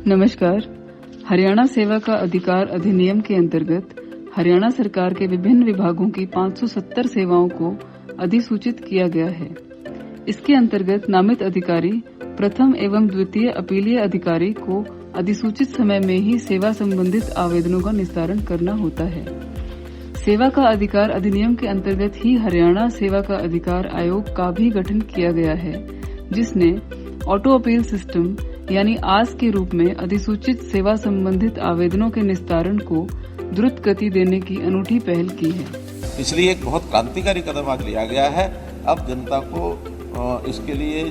नमस्कार। हरियाणा सेवा का अधिकार अधिनियम के अंतर्गत हरियाणा सरकार के विभिन्न विभागों की 570 सेवाओं को अधिसूचित किया गया है। इसके अंतर्गत नामित अधिकारी प्रथम एवं द्वितीय अपीलीय अधिकारी को अधिसूचित समय में ही सेवा संबंधित आवेदनों का निस्तारण करना होता है। सेवा का अधिकार अधिनियम के अंतर्गत ही हरियाणा सेवा का अधिकार आयोग का भी गठन किया गया है, जिसने ऑटो अपील सिस्टम यानी आस के रूप में अधिसूचित सेवा संबंधित आवेदनों के निस्तारण को द्रुत गति देने की अनूठी पहल की है। इसलिए एक बहुत क्रांतिकारी कदम आज लिया गया है। अब जनता को इसके लिए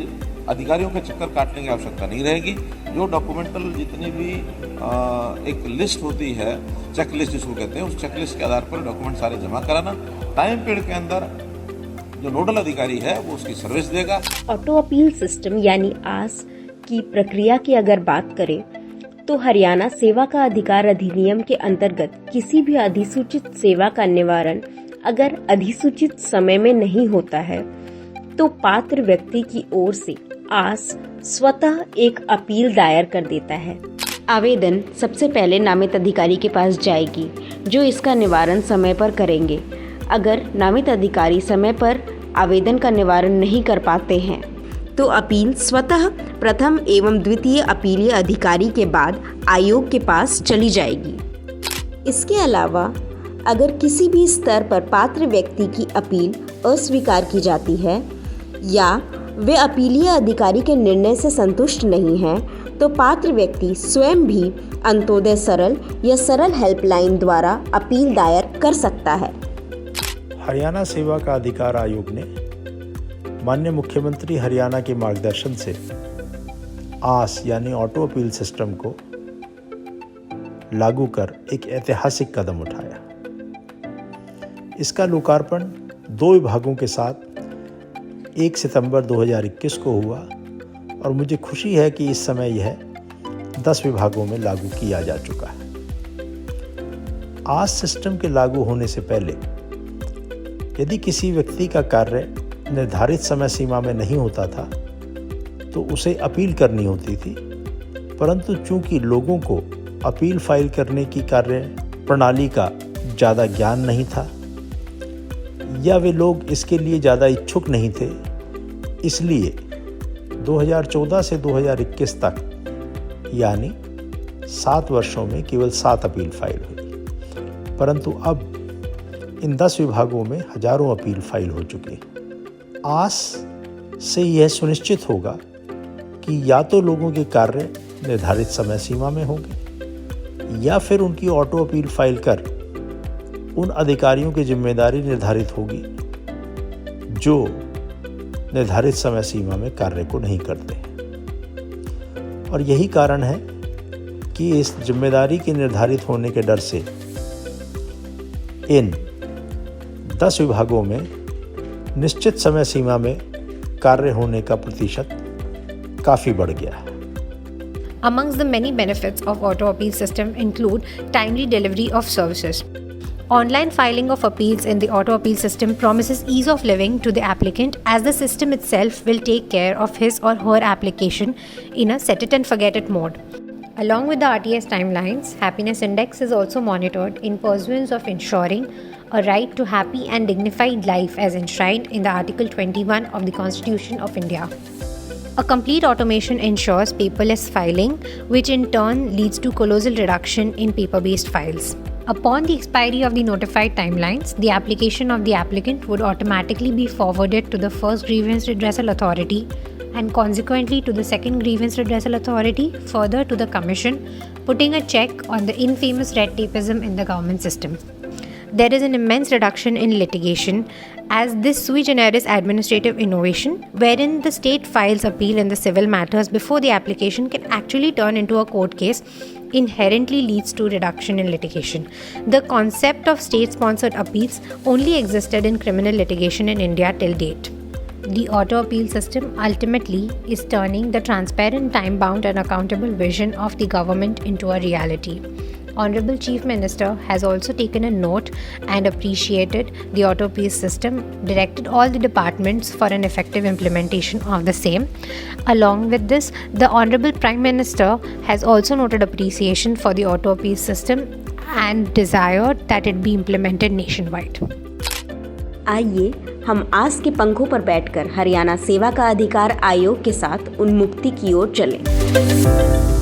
अधिकारियों के चक्कर काटने की आवश्यकता नहीं रहेगी। जो डॉक्यूमेंटल जितनी भी एक लिस्ट होती है, चेक लिस्ट जिसको कहते हैं, उस चेक लिस्ट के आधार पर डॉक्यूमेंट सारे जमा कराना, टाइम पीरियड के अंदर जो नोडल अधिकारी है वो उसकी सर्विस देगा। ऑटो अपील सिस्टम यानी आस की प्रक्रिया की अगर बात करें तो हरियाणा सेवा का अधिकार अधिनियम के अंतर्गत किसी भी अधिसूचित सेवा का निवारण अगर अधिसूचित समय में नहीं होता है तो पात्र व्यक्ति की ओर से आस स्वतः एक अपील दायर कर देता है। आवेदन सबसे पहले नामित अधिकारी के पास जाएगी, जो इसका निवारण समय पर करेंगे। अगर नामित अधिकारी समय पर आवेदन का निवारण नहीं कर पाते हैं तो अपील स्वतः प्रथम एवं द्वितीय अपीलीय अधिकारी के बाद आयोग के पास चली जाएगी। इसके अलावा अगर किसी भी स्तर पर पात्र व्यक्ति की अपील अस्वीकार की जाती है या वे अपीलीय अधिकारी के निर्णय से संतुष्ट नहीं हैं, तो पात्र व्यक्ति स्वयं भी अंत्योदय सरल या सरल हेल्पलाइन द्वारा अपील दायर कर सकता है। हरियाणा सेवा का अधिकार आयोग ने माननीय मुख्यमंत्री हरियाणा के मार्गदर्शन से आस यानी ऑटो अपील सिस्टम को लागू कर एक ऐतिहासिक कदम उठाया। इसका लोकार्पण 2 विभागों के साथ 1 सितंबर 2021 को हुआ और मुझे खुशी है कि इस समय यह 10 विभागों में लागू किया जा चुका है। आस सिस्टम के लागू होने से पहले यदि किसी व्यक्ति का कार्य निर्धारित समय सीमा में नहीं होता था तो उसे अपील करनी होती थी, परंतु चूंकि लोगों को अपील फाइल करने की कार्य प्रणाली का ज़्यादा ज्ञान नहीं था या वे लोग इसके लिए ज़्यादा इच्छुक नहीं थे, इसलिए 2014 से 2021 तक यानी 7 वर्षों में केवल 7 अपील फाइल हुई। परंतु अब इन 10 विभागों में हजारों अपील फाइल हो चुकी है। आस से यह सुनिश्चित होगा कि या तो लोगों के कार्य निर्धारित समय सीमा में होंगे या फिर उनकी ऑटो अपील फाइल कर उन अधिकारियों की जिम्मेदारी निर्धारित होगी जो निर्धारित समय सीमा में कार्य को नहीं करते। और यही कारण है कि इस जिम्मेदारी के निर्धारित होने के डर से इन 10 विभागों में निश्चित समय सीमा में कार्य होने का प्रतिशत काफी बढ़ गया है। Amongst the many benefits of auto appeal system include timely delivery of services. Online filing of appeals in the auto appeal system promises ease of living to the applicant, as the system itself will take care of his or her application in a set it and forget it mode. Along with the RTS timelines, happiness index is also monitored in pursuance of ensuring a right to happy and dignified life as enshrined in the Article 21 of the Constitution of India. A complete automation ensures paperless filing, which in turn leads to colossal reduction in paper-based files. Upon the expiry of the notified timelines, the application of the applicant would automatically be forwarded to the first grievance redressal authority and consequently to the second grievance redressal authority, further to the commission, putting a check on the infamous red tapeism in the government system. There is an immense reduction in litigation, as this sui generis administrative innovation, wherein the state files appeal in the civil matters before the application, can actually turn into a court case, inherently leads to reduction in litigation. The concept of state-sponsored appeals only existed in criminal litigation in India till date. The auto appeal system ultimately is turning the transparent, time-bound and accountable vision of the government into a reality. Honorable Chief Minister has also taken a note and appreciated the auto appeals system, directed all the departments for an effective implementation of the same. Along with this, the Honorable Prime Minister has also noted appreciation for the auto appeals system and desired that it be implemented nationwide. आइए हम आस के पंखों पर बैठकर हरियाणा सेवा का अधिकार आयोग के साथ उन्मुक्ति की ओर चलें।